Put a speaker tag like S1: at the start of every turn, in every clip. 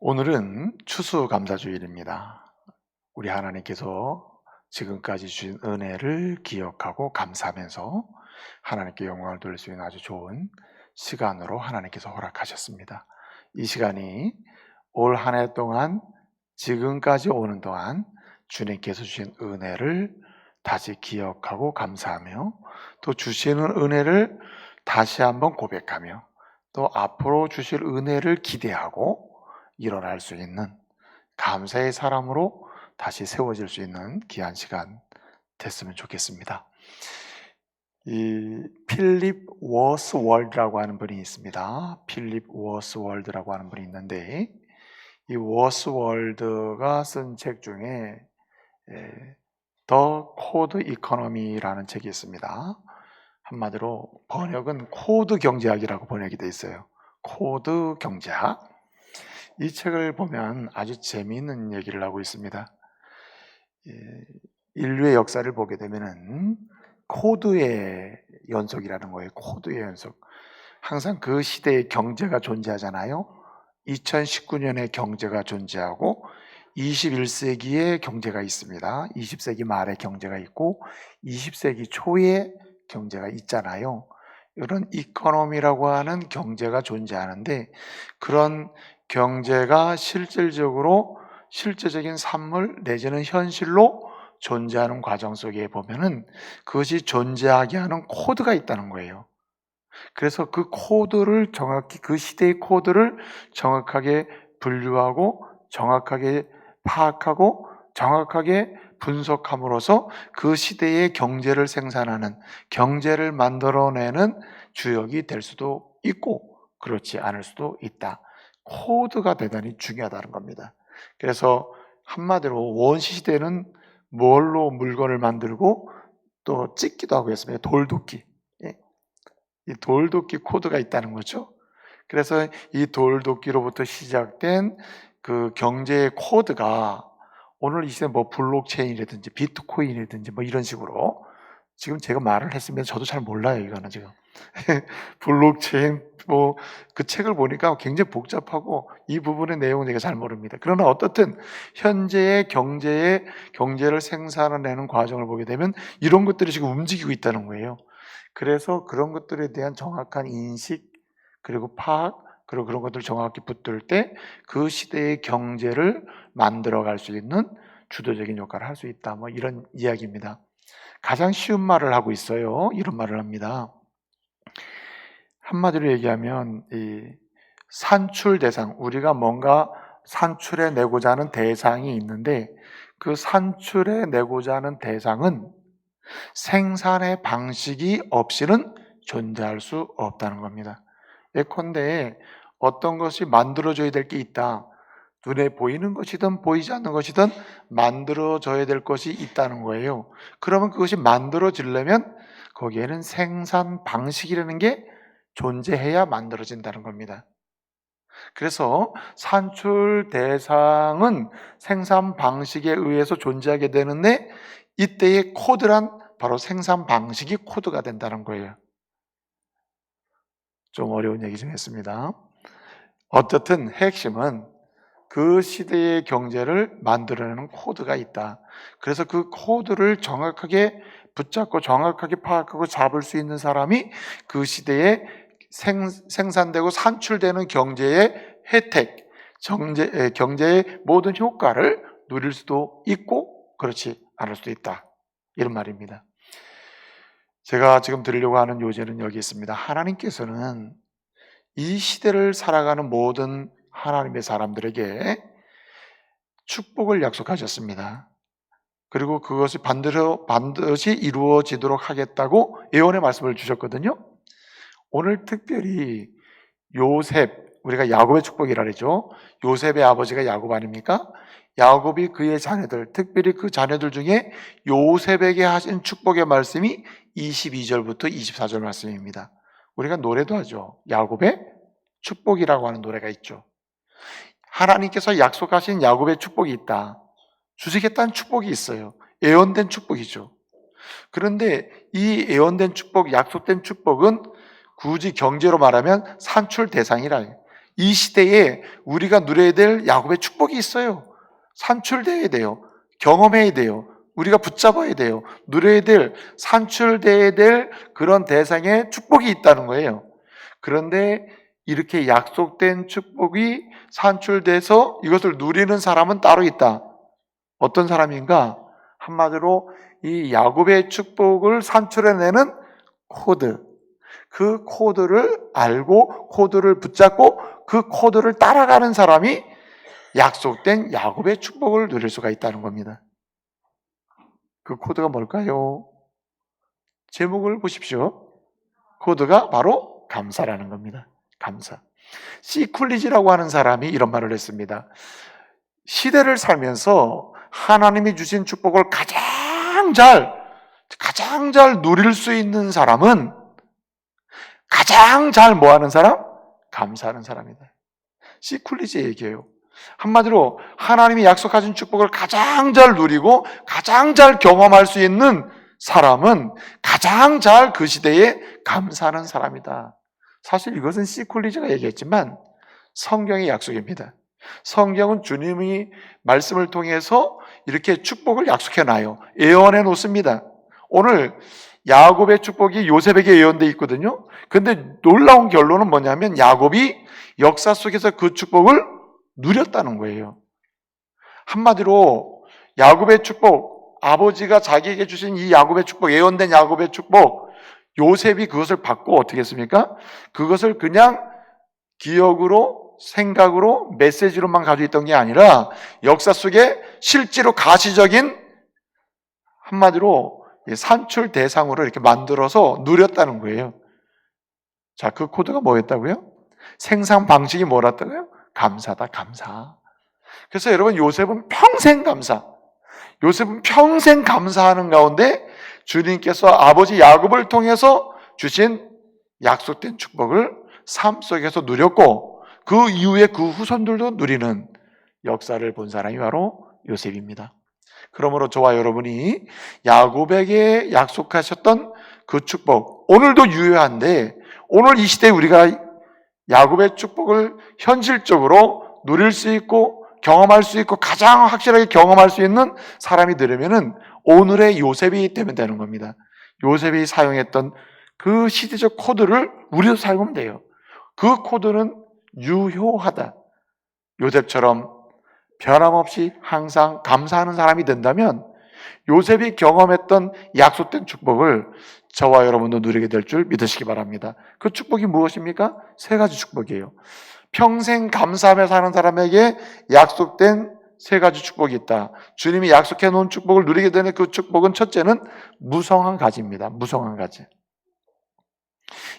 S1: 오늘은 추수감사주일입니다. 우리 하나님께서 지금까지 주신 은혜를 기억하고 감사하면서 하나님께 영광을 돌릴 수 있는 아주 좋은 시간으로 하나님께서 허락하셨습니다. 이 시간이 올 한 해 동안 지금까지 오는 동안 주님께서 주신 은혜를 다시 기억하고 감사하며 또 주시는 은혜를 다시 한번 고백하며 또 앞으로 주실 은혜를 기대하고 일어날 수 있는 감사의 사람으로 다시 세워질 수 있는 귀한 시간 됐으면 좋겠습니다. 이 필립 워스월드라고 하는 분이 있습니다. 필립 워스월드라고 하는 분이 있는데 이 워스월드가 쓴 책 중에 더 코드 이코노미라는 책이 있습니다. 한마디로 번역은 코드 경제학이라고 번역이 되어 있어요. 코드 경제학. 이 책을 보면 아주 재미있는 얘기를 하고 있습니다. 인류의 역사를 보게 되면은 코드의 연속이라는 거예요. 코드의 연속. 항상 그 시대의 경제가 존재하잖아요. 2019년에 경제가 존재하고 21세기의 경제가 있습니다. 20세기 말에 경제가 있고 20세기 초에 경제가 있잖아요. 이런 이코노미라고 하는 경제가 존재하는데 그런 경제가 실제적인 산물 내지는 현실로 존재하는 과정 속에 보면은 그것이 존재하게 하는 코드가 있다는 거예요. 그래서 그 코드를 정확히 그 시대의 코드를 정확하게 분류하고 정확하게 파악하고 정확하게 분석함으로써 그 시대의 경제를 생산하는 경제를 만들어내는 주역이 될 수도 있고 그렇지 않을 수도 있다. 코드가 대단히 중요하다는 겁니다. 그래서 한마디로 원시 시대는 뭘로 물건을 만들고 또 찍기도 하고 했습니다. 돌도끼. 이 돌도끼 코드가 있다는 거죠. 그래서 이 돌도끼로부터 시작된 그 경제의 코드가 오늘 이 시대 뭐 블록체인이라든지 비트코인이라든지 뭐 이런 식으로 지금 제가 말을 했으면 저도 잘 몰라요. 이거는 지금 블록체인 뭐 그 책을 보니까 굉장히 복잡하고 이 부분의 내용은 제가 잘 모릅니다. 그러나 어떻든 현재의 경제를 생산해내는 과정을 보게 되면 이런 것들이 지금 움직이고 있다는 거예요. 그래서 그런 것들에 대한 정확한 인식 그리고 파악 그리고 그런 것들을 정확히 붙들 때 그 시대의 경제를 만들어갈 수 있는 주도적인 역할을 할 수 있다. 뭐 이런 이야기입니다. 가장 쉬운 말을 하고 있어요. 이런 말을 합니다. 한마디로 얘기하면 이 산출 대상, 우리가 뭔가 산출해 내고자 하는 대상이 있는데 그 산출해 내고자 하는 대상은 생산의 방식이 없이는 존재할 수 없다는 겁니다. 예컨대 어떤 것이 만들어져야 될 게 있다. 눈에 보이는 것이든 보이지 않는 것이든 만들어져야 될 것이 있다는 거예요. 그러면 그것이 만들어지려면 거기에는 생산 방식이라는 게 존재해야 만들어진다는 겁니다. 그래서 산출 대상은 생산 방식에 의해서 존재하게 되는데 이때의 코드란 바로 생산 방식이 코드가 된다는 거예요. 좀 어려운 얘기 좀 했습니다. 어쨌든 핵심은 그 시대의 경제를 만들어내는 코드가 있다. 그래서 그 코드를 정확하게 붙잡고 정확하게 파악하고 잡을 수 있는 사람이 그 시대에 생산되고 산출되는 경제의 혜택, 경제의 모든 효과를 누릴 수도 있고 그렇지 않을 수도 있다. 이런 말입니다. 제가 지금 드리려고 하는 요제는 여기 있습니다. 하나님께서는 이 시대를 살아가는 모든 하나님의 사람들에게 축복을 약속하셨습니다. 그리고 그것이 반드시 이루어지도록 하겠다고 예언의 말씀을 주셨거든요. 오늘 특별히 요셉, 우리가 야곱의 축복이라 그러죠. 요셉의 아버지가 야곱 아닙니까? 야곱이 그의 자녀들, 특별히 그 자녀들 중에 요셉에게 하신 축복의 말씀이 22절부터 24절 말씀입니다. 우리가 노래도 하죠. 야곱의 축복이라고 하는 노래가 있죠. 하나님께서 약속하신 야곱의 축복이 있다. 주시겠다는 축복이 있어요. 예언된 축복이죠. 그런데 이 예언된 축복, 약속된 축복은 굳이 경제로 말하면 산출 대상이라. 이 시대에 우리가 누려야 될 야곱의 축복이 있어요. 산출되어야 돼요. 경험해야 돼요. 우리가 붙잡아야 돼요. 누려야 될, 산출되어야 될 그런 대상의 축복이 있다는 거예요. 그런데 이렇게 약속된 축복이 산출돼서 이것을 누리는 사람은 따로 있다. 어떤 사람인가? 한마디로 이 야곱의 축복을 산출해내는 코드. 그 코드를 알고 코드를 붙잡고 그 코드를 따라가는 사람이 약속된 야곱의 축복을 누릴 수가 있다는 겁니다. 그 코드가 뭘까요? 제목을 보십시오. 코드가 바로 감사라는 겁니다. 감사. C. 쿨리지라고 하는 사람이 이런 말을 했습니다. 시대를 살면서 하나님이 주신 축복을 가장 잘 누릴 수 있는 사람은 가장 잘 뭐하는 사람? 감사하는 사람이다. C. 쿨리지의 얘기예요. 한마디로 하나님이 약속하신 축복을 가장 잘 누리고 가장 잘 경험할 수 있는 사람은 가장 잘 그 시대에 감사하는 사람이다. 사실 이것은 C. 쿨리지가 얘기했지만 성경의 약속입니다. 성경은 주님이 말씀을 통해서 이렇게 축복을 약속해놔요. 예언해 놓습니다. 오늘 야곱의 축복이 요셉에게 예언돼 있거든요. 근데 놀라운 결론은 뭐냐면 야곱이 역사 속에서 그 축복을 누렸다는 거예요. 한마디로 야곱의 축복, 아버지가 자기에게 주신 이 야곱의 축복, 예언된 야곱의 축복, 요셉이 그것을 받고 어떻게 했습니까? 그것을 그냥 기억으로, 생각으로, 메시지로만 가지고 있던 게 아니라 역사 속에 실제로 가시적인, 한마디로 산출 대상으로 이렇게 만들어서 누렸다는 거예요. 자, 그 코드가 뭐였다고요? 생산 방식이 뭐랬다고요? 감사다, 감사. 그래서 여러분, 요셉은 평생 감사. 요셉은 평생 감사하는 가운데 주님께서 아버지 야곱을 통해서 주신 약속된 축복을 삶 속에서 누렸고 그 이후에 그 후손들도 누리는 역사를 본 사람이 바로 요셉입니다. 그러므로 저와 여러분이 야곱에게 약속하셨던 그 축복, 오늘도 유효한데 오늘 이 시대에 우리가 야곱의 축복을 현실적으로 누릴 수 있고 경험할 수 있고 가장 확실하게 경험할 수 있는 사람이 되려면은 오늘의 요셉이 되면 되는 겁니다. 요셉이 사용했던 그 시대적 코드를 우리도 사용하면 돼요. 그 코드는 유효하다. 요셉처럼 변함없이 항상 감사하는 사람이 된다면 요셉이 경험했던 약속된 축복을 저와 여러분도 누리게 될 줄 믿으시기 바랍니다. 그 축복이 무엇입니까? 세 가지 축복이에요. 평생 감사하며 사는 사람에게 약속된 세 가지 축복이 있다. 주님이 약속해 놓은 축복을 누리게 되는 그 축복은 첫째는 무성한 가지입니다. 무성한 가지.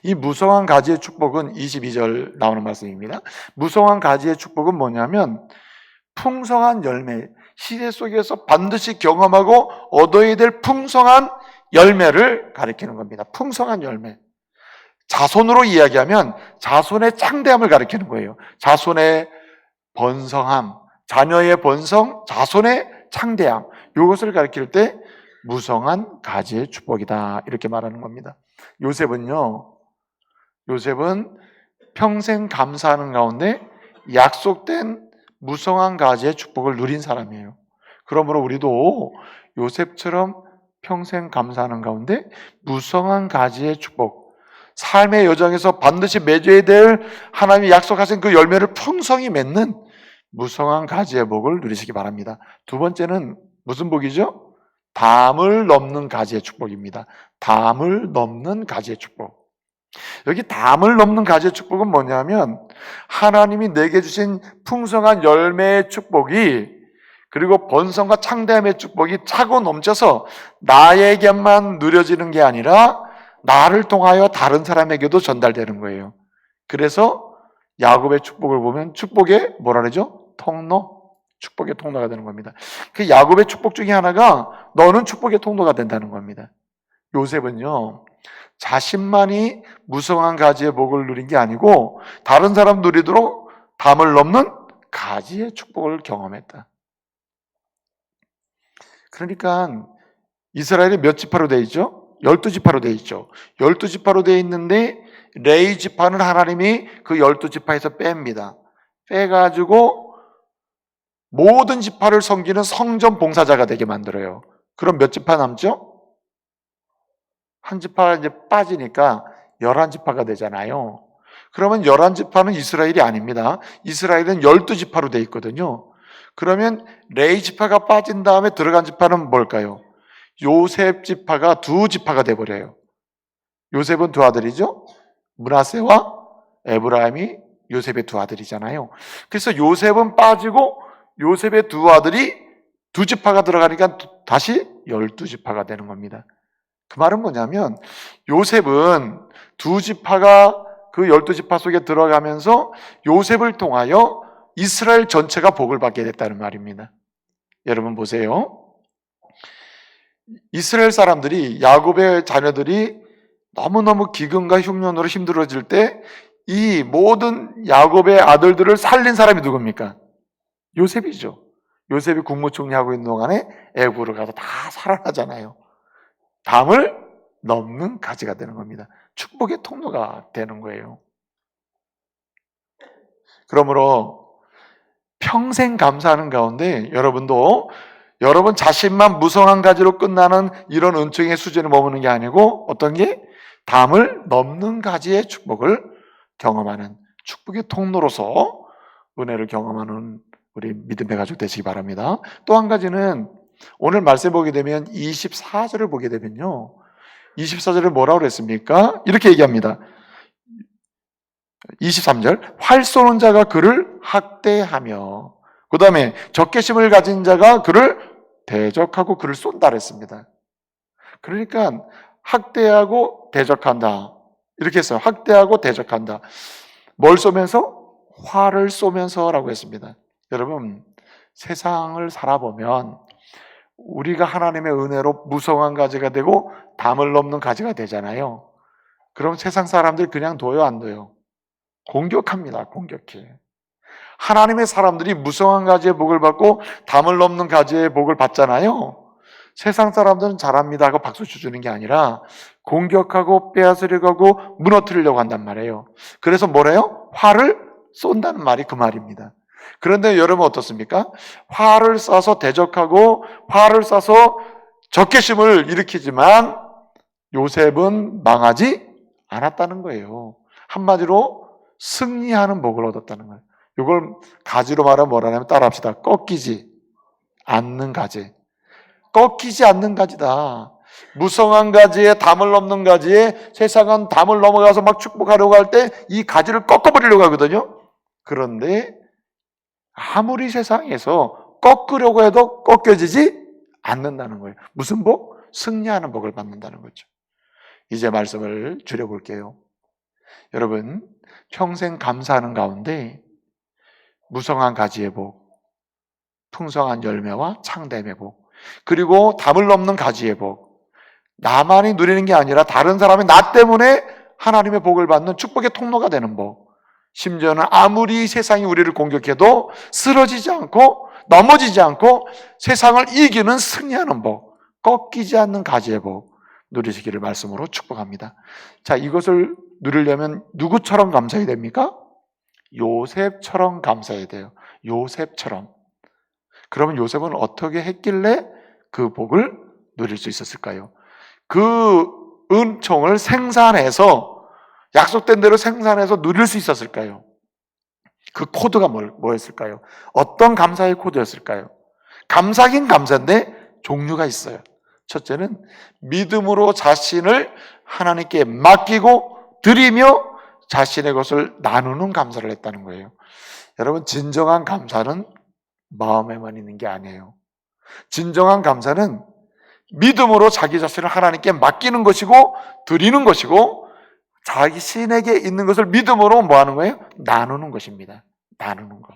S1: 이 무성한 가지의 축복은 22절 나오는 말씀입니다. 무성한 가지의 축복은 뭐냐면 풍성한 열매, 시대 속에서 반드시 경험하고 얻어야 될 풍성한 열매를 가리키는 겁니다. 풍성한 열매. 자손으로 이야기하면 자손의 창대함을 가리키는 거예요. 자손의 번성함, 자녀의 번성, 자손의 창대함, 이것을 가리킬 때 무성한 가지의 축복이다 이렇게 말하는 겁니다. 요셉은 평생 감사하는 가운데 약속된 무성한 가지의 축복을 누린 사람이에요. 그러므로 우리도 요셉처럼 평생 감사하는 가운데 무성한 가지의 축복, 삶의 여정에서 반드시 맺어야 될 하나님이 약속하신 그 열매를 풍성히 맺는 무성한 가지의 복을 누리시기 바랍니다. 두 번째는 무슨 복이죠? 담을 넘는 가지의 축복입니다. 담을 넘는 가지의 축복. 여기 담을 넘는 가지의 축복은 뭐냐면 하나님이 내게 주신 풍성한 열매의 축복이 그리고 번성과 창대함의 축복이 차고 넘쳐서 나에게만 누려지는 게 아니라 나를 통하여 다른 사람에게도 전달되는 거예요. 그래서 야곱의 축복을 보면 축복의 뭐라 그러죠? 통로, 축복의 통로가 되는 겁니다. 그 야곱의 축복 중에 하나가 너는 축복의 통로가 된다는 겁니다. 요셉은요, 자신만이 무성한 가지의 복을 누린 게 아니고 다른 사람 누리도록 담을 넘는 가지의 축복을 경험했다. 그러니까 이스라엘이 몇 지파로 되어 있죠? 12지파로 되어 있죠. 12지파로 되어 있는데 레위 지파는 하나님이 그 12지파에서 뺍니다. 빼가지고 모든 지파를 섬기는 성전 봉사자가 되게 만들어요. 그럼 몇 지파 남죠? 한 지파가 이제 빠지니까 11지파가 되잖아요. 그러면 11지파는 이스라엘이 아닙니다. 이스라엘은 12지파로 돼 있거든요. 그러면 레위 지파가 빠진 다음에 들어간 지파는 뭘까요? 요셉 지파가 2지파가 돼버려요. 요셉은 2아들이죠? 므낫세와 에브라임이 요셉의 2아들이잖아요. 그래서 요셉은 빠지고 요셉의 2아들이 2지파가 들어가니까 다시 12지파가 되는 겁니다. 그 말은 뭐냐면 요셉은 2지파가 그 12지파 속에 들어가면서 요셉을 통하여 이스라엘 전체가 복을 받게 됐다는 말입니다. 여러분 보세요. 이스라엘 사람들이, 야곱의 자녀들이 너무너무 기근과 흉년으로 힘들어질 때 이 모든 야곱의 아들들을 살린 사람이 누굽니까? 요셉이죠. 요셉이 국무총리하고 있는 동안에 애굽으로 가서 다 살아나잖아요. 담을 넘는 가지가 되는 겁니다. 축복의 통로가 되는 거예요. 그러므로 평생 감사하는 가운데 여러분도 여러분 자신만 무성한 가지로 끝나는 이런 은총의 수준에 머무는 게 아니고 어떤 게 담을 넘는 가지의 축복을 경험하는 축복의 통로로서 은혜를 경험하는 우리 믿음의 가족 되시기 바랍니다. 또 한 가지는 오늘 말씀 보게 되면 24절을 보게 되면요, 24절에 뭐라고 그랬습니까? 이렇게 얘기합니다. 23절, 활 쏘는 자가 그를 학대하며, 그 다음에 적개심을 가진 자가 그를 대적하고 그를 쏜다 그랬습니다. 그러니까 학대하고 대적한다 이렇게 했어요. 학대하고 대적한다. 뭘 쏘면서? 활을 쏘면서라고 했습니다. 여러분, 세상을 살아보면 우리가 하나님의 은혜로 무성한 가지가 되고 담을 넘는 가지가 되잖아요. 그럼 세상 사람들 그냥 둬요, 안 둬요? 공격합니다. 공격해. 하나님의 사람들이 무성한 가지의 복을 받고 담을 넘는 가지의 복을 받잖아요. 세상 사람들은 잘합니다 하고 박수 쳐주는 게 아니라 공격하고 빼앗으려고 하고 무너뜨리려고 한단 말이에요. 그래서 뭐래요? 활을 쏜다는 말이 그 말입니다. 그런데 여러분 어떻습니까? 활을 쏴서 대적하고 활을 쏴서 적개심을 일으키지만 요셉은 망하지 않았다는 거예요. 한마디로 승리하는 복을 얻었다는 거예요. 이걸 가지로 말하면 뭐라냐면 따라합시다. 꺾이지 않는 가지. 꺾이지 않는 가지다. 무성한 가지에 담을 넘는 가지에 세상은 담을 넘어가서 막 축복하려고 할 때 이 가지를 꺾어버리려고 하거든요. 그런데 아무리 세상에서 꺾으려고 해도 꺾여지지 않는다는 거예요. 무슨 복? 승리하는 복을 받는다는 거죠. 이제 말씀을 줄여볼게요. 여러분, 평생 감사하는 가운데 무성한 가지의 복, 풍성한 열매와 창됨의 복, 그리고 담을 넘는 가지의 복, 나만이 누리는 게 아니라 다른 사람이 나 때문에 하나님의 복을 받는 축복의 통로가 되는 복, 심지어는 아무리 세상이 우리를 공격해도 쓰러지지 않고 넘어지지 않고 세상을 이기는 승리하는 복, 꺾이지 않는 가지의 복 누리시기를 말씀으로 축복합니다. 자, 이것을 누리려면 누구처럼 감사해야 됩니까? 요셉처럼 감사해야 돼요. 요셉처럼. 그러면 요셉은 어떻게 했길래 그 복을 누릴 수 있었을까요? 그 은총을 생산해서 약속된 대로 생산해서 누릴 수 있었을까요? 그 코드가 뭐였을까요? 어떤 감사의 코드였을까요? 감사긴 감사인데 종류가 있어요. 첫째는 믿음으로 자신을 하나님께 맡기고 드리며 자신의 것을 나누는 감사를 했다는 거예요. 여러분, 진정한 감사는 마음에만 있는 게 아니에요. 진정한 감사는 믿음으로 자기 자신을 하나님께 맡기는 것이고 드리는 것이고 자신에게 있는 것을 믿음으로 뭐 하는 거예요? 나누는 것입니다. 나누는 것.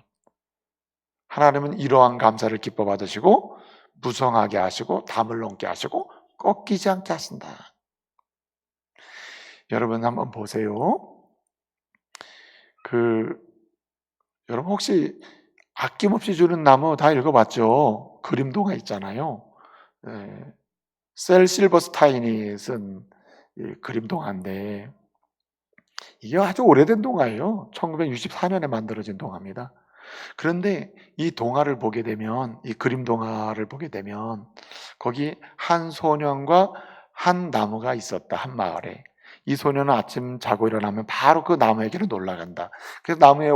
S1: 하나님은 이러한 감사를 기뻐 받으시고 무성하게 하시고 담을 넘게 하시고 꺾이지 않게 하신다. 여러분 한번 보세요. 여러분 혹시 아낌없이 주는 나무 다 읽어봤죠? 그림동화 있잖아요. 셀 실버스타인이 쓴 그림동화인데 이게 아주 오래된 동화예요. 1964년에 만들어진 동화입니다. 그런데 이 동화를 보게 되면, 이 그림 동화를 보게 되면 거기 한 소년과 한 나무가 있었다. 한 마을에. 이 소년은 아침 자고 일어나면 바로 그 나무에게로 놀러간다. 그래서 나무에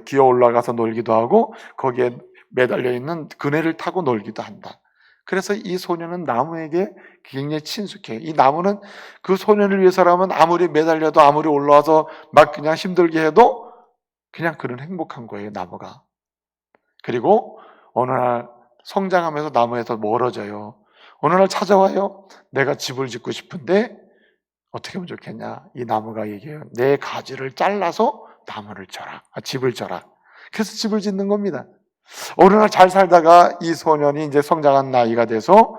S1: 기어 올라가서 놀기도 하고 거기에 매달려 있는 그네를 타고 놀기도 한다. 그래서 이 소년은 나무에게 굉장히 친숙해. 이 나무는 그 소년을 위해서라면 아무리 매달려도, 아무리 올라와서 막 그냥 힘들게 해도 그냥 그런 행복한 거예요, 나무가. 그리고 어느 날 성장하면서 나무에서 멀어져요. 어느 날 찾아와요. 내가 집을 짓고 싶은데 어떻게 하면 좋겠냐? 이 나무가 얘기해요. 내 가지를 잘라서 나무를 쳐라. 집을 쳐라. 그래서 집을 짓는 겁니다. 어느 날 잘 살다가 이 소년이 이제 성장한 나이가 돼서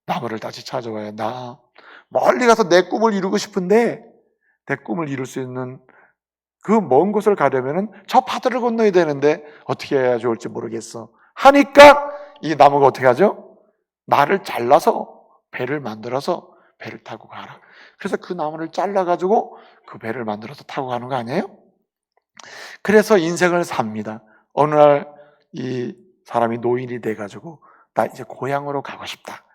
S1: 나무를 다시 찾아와요. 나 멀리 가서 내 꿈을 이루고 싶은데 내 꿈을 이룰 수 있는 그 먼 곳을 가려면 저 파도를 건너야 되는데 어떻게 해야 좋을지 모르겠어. 하니까 이 나무가 어떻게 하죠? 나를 잘라서 배를 만들어서 배를 타고 가라. 그래서 그 나무를 잘라가지고 그 배를 만들어서 타고 가는 거 아니에요? 그래서 인생을 삽니다. 어느 날 이 사람이 노인이 돼가지고 나 이제 고향으로 가고 싶다.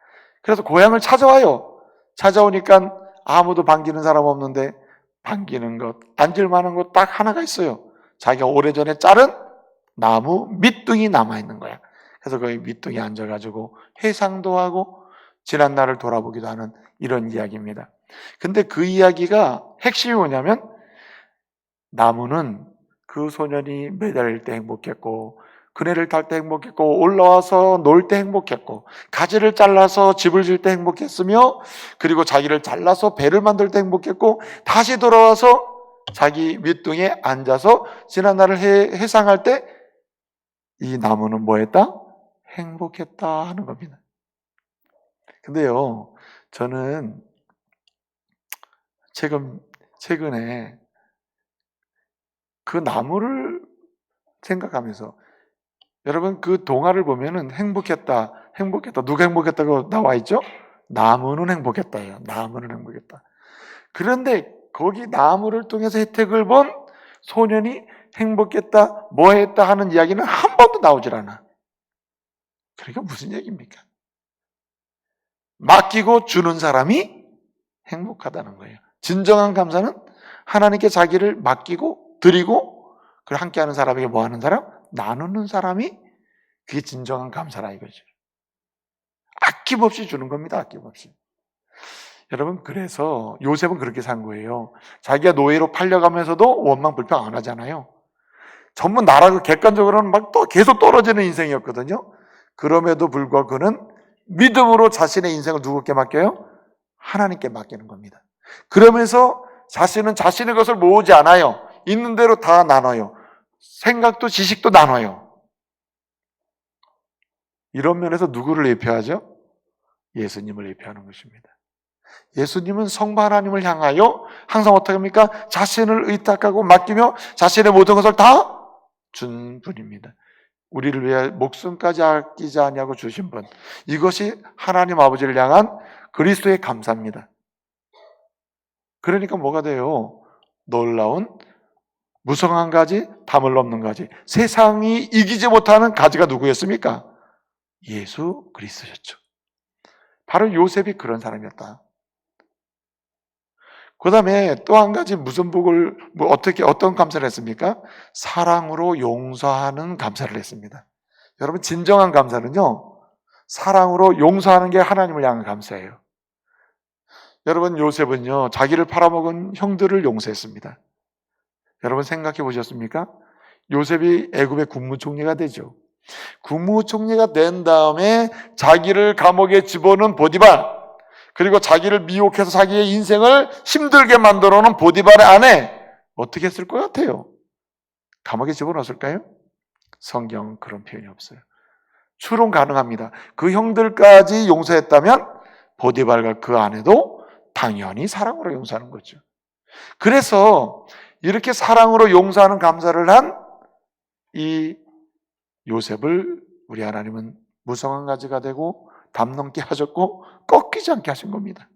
S1: 그래서 고향을 찾아와요. 찾아오니까 아무도 반기는 사람 없는데 반기는 것, 앉을 만한 것 딱 하나가 있어요. 자기가 오래전에 자른 나무 밑둥이 남아있는 거야. 그래서 거기 밑둥이 앉아가지고 회상도 하고 지난 날을 돌아보기도 하는 이런 이야기입니다. 근데 그 이야기가 핵심이 뭐냐면 나무는 그 소년이 매달릴 때 행복했고 그네를 탈 때 행복했고 올라와서 놀 때 행복했고 가지를 잘라서 집을 질 때 행복했으며 그리고 자기를 잘라서 배를 만들 때 행복했고 다시 돌아와서 자기 밑둥에 앉아서 지난 날을 회상할 때 이 나무는 뭐 했다? 행복했다 하는 겁니다. 근데요, 저는 최근에 그 나무를 생각하면서 여러분 그 동화를 보면은 행복했다. 누가 행복했다고 나와 있죠? 나무는 행복했다예요. 나무는 행복했다. 그런데 거기 나무를 통해서 혜택을 본 소년이 행복했다, 뭐 했다 하는 이야기는 한 번도 나오질 않아. 그러니까 무슨 얘기입니까? 맡기고 주는 사람이 행복하다는 거예요. 진정한 감사는 하나님께 자기를 맡기고 드리고 그걸 함께하는 사람에게 뭐 하는 사람? 나누는 사람이 그게 진정한 감사라 이거죠. 아낌없이 주는 겁니다. 아낌없이. 여러분 그래서 요셉은 그렇게 산 거예요. 자기가 노예로 팔려가면서도 원망 불평 안 하잖아요. 전부 나라고 객관적으로는 막 또 계속 떨어지는 인생이었거든요. 그럼에도 불구하고 그는 믿음으로 자신의 인생을 누구께 맡겨요? 하나님께 맡기는 겁니다. 그러면서 자신은 자신의 것을 모으지 않아요. 있는 대로 다 나눠요. 생각도 지식도 나눠요. 이런 면에서 누구를 예표하죠? 예수님을 예표하는 것입니다. 예수님은 성부 하나님을 향하여 항상 어떻게 합니까? 자신을 의탁하고 맡기며 자신의 모든 것을 다 준 분입니다. 우리를 위해 목숨까지 아끼지 아니하고 주신 분. 이것이 하나님 아버지를 향한 그리스도의 감사입니다. 그러니까 뭐가 돼요? 놀라운 무성한 가지, 담을 넘는 가지. 세상이 이기지 못하는 가지가 누구였습니까? 예수 그리스도였죠. 바로 요셉이 그런 사람이었다. 그 다음에 또 한 가지 무슨 복을, 어떤 감사를 했습니까? 사랑으로 용서하는 감사를 했습니다. 여러분, 진정한 감사는요, 사랑으로 용서하는 게 하나님을 향한 감사예요. 여러분, 요셉은요, 자기를 팔아먹은 형들을 용서했습니다. 여러분, 생각해 보셨습니까? 요셉이 애굽의 국무총리가 되죠. 국무총리가 된 다음에 자기를 감옥에 집어넣은 보디발, 그리고 자기를 미혹해서 자기의 인생을 힘들게 만들어 놓은 보디발의 아내 어떻게 했을 것 같아요? 감옥에 집어넣었을까요? 성경 그런 표현이 없어요. 추론 가능합니다. 그 형들까지 용서했다면 보디발과 그 아내도 당연히 사랑으로 용서하는 거죠. 그래서 이렇게 사랑으로 용서하는 감사를 한 이 요셉을 우리 하나님은 무성한 가지가 되고 담 넘게 하셨고 꺾이지 않게 하신 겁니다.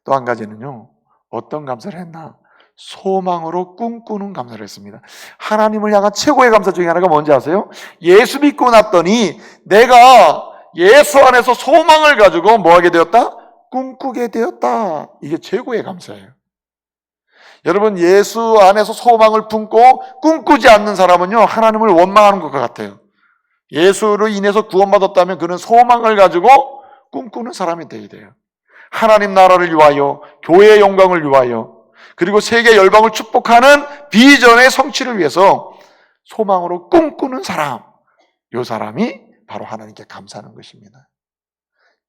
S1: 또 한 가지는요, 어떤 감사를 했나? 소망으로 꿈꾸는 감사를 했습니다. 하나님을 향한 최고의 감사 중에 하나가 뭔지 아세요? 예수 믿고 났더니 내가 예수 안에서 소망을 가지고 뭐하게 되었다? 꿈꾸게 되었다. 이게 최고의 감사예요. 여러분, 예수 안에서 소망을 품고 꿈꾸지 않는 사람은요, 하나님을 원망하는 것 같아요. 예수로 인해서 구원받았다면 그는 소망을 가지고 꿈꾸는 사람이 되어야 돼요. 하나님 나라를 위하여, 교회의 영광을 위하여, 그리고 세계 열방을 축복하는 비전의 성취를 위해서 소망으로 꿈꾸는 사람, 이 사람이 바로 하나님께 감사하는 것입니다.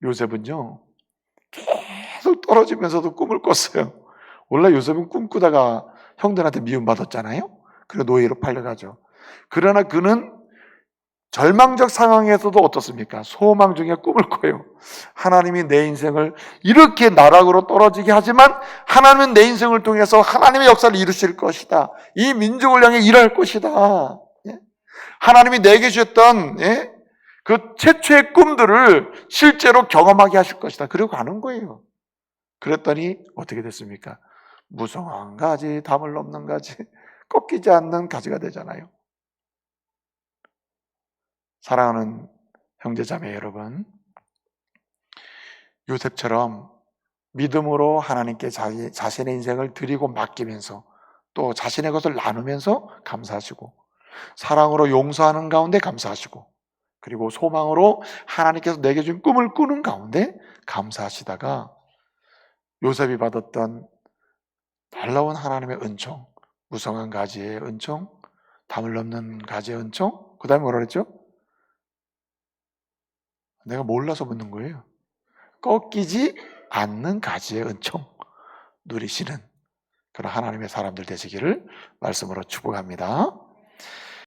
S1: 요셉은요, 계속 떨어지면서도 꿈을 꿨어요. 원래 요셉은 꿈꾸다가 형들한테 미움받았잖아요. 그래서 노예로 팔려가죠. 그러나 그는 절망적 상황에서도 어떻습니까? 소망 중에 꿈을 꿔요. 하나님이 내 인생을 이렇게 나락으로 떨어지게 하지만 하나님은 내 인생을 통해서 하나님의 역사를 이루실 것이다. 이 민족을 향해 일할 것이다. 하나님이 내게 주셨던 그 최초의 꿈들을 실제로 경험하게 하실 것이다. 그러고 가는 거예요. 그랬더니 어떻게 됐습니까? 무성한 가지, 담을 넘는 가지, 꺾이지 않는 가지가 되잖아요. 사랑하는 형제자매 여러분, 요셉처럼 믿음으로 하나님께 자신의 인생을 드리고 맡기면서 또 자신의 것을 나누면서 감사하시고, 사랑으로 용서하는 가운데 감사하시고, 그리고 소망으로 하나님께서 내게 준 꿈을 꾸는 가운데 감사하시다가 요셉이 받았던 놀라운 하나님의 은총, 무성한 가지의 은총, 담을 넘는 가지의 은총, 그 다음에 뭐라 그랬죠? 내가 몰라서 묻는 거예요. 꺾이지 않는 가지의 은총 누리시는 그런 하나님의 사람들 되시기를 말씀으로 축복합니다.